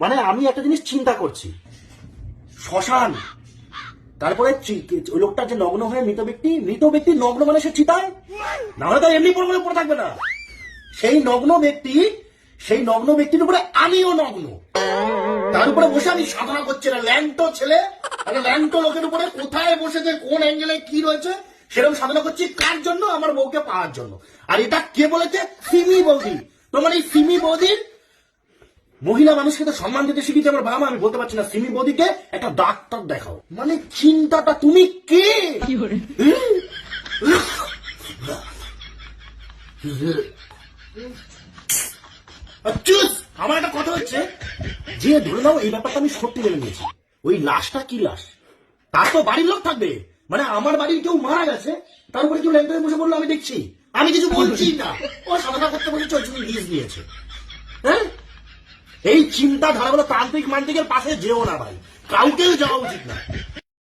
মানে আমি একটা জিনিস চিন্তা করছি, শ্মশান, তারপরে ওই লোকটা যে নগ্ন হয়ে মৃত ব্যক্তি নগ্ন মানে সে চিতায়, না হলে তো এমনি পড়ে থাকবে না। সেই নগ্ন ব্যক্তির উপরে আমিও নগ্ন, তার উপরে বসে আমি সাধনা করছি না। ল্যাংটো ছেলে, একটা ল্যাংটো লোকের উপরে কোথায় বসেছে, কোন অ্যাঙ্গেলে কি রয়েছে সেরকম সাধনা করছি। কার জন্য? আমার বউকে পাওয়ার জন্য। আর এটা কে বলেছে? সিমি বৌদি। তোমার এই সিমি বৌদির, মহিলা মানুষকে তো সম্মান দিতে শিখিয়েছে আমার বাবা মা, আমি বলতে পারছি না। সিমি বৌদিকে একটা ডাক্তার দেখাও। মানে চিন্তাটা, তুমি কে? আমার একটা কথা হচ্ছে যে, ধরে নাও এই ব্যাপারটা আমি সত্যি মেনে নিয়েছি, ওই লাশটা কি লাশ, তার তো বাড়ির লোক থাকবে। মানে আমার বাড়ির কেউ মারা গেছে, তার উপরে কেউ ল্যাংটায় বসে বললো আমি দেখছি, আমি কিছু বলছি না, ও সাধনা করতে বলেছে, ওই জন্য লিজ নিয়েছে। হ্যাঁ, এই চিন্তা ধারাগুলো তান্ত্রিক মান্ত্রিকের পাশে যেও না ভাই, কাউকেও যাওয়া উচিত না।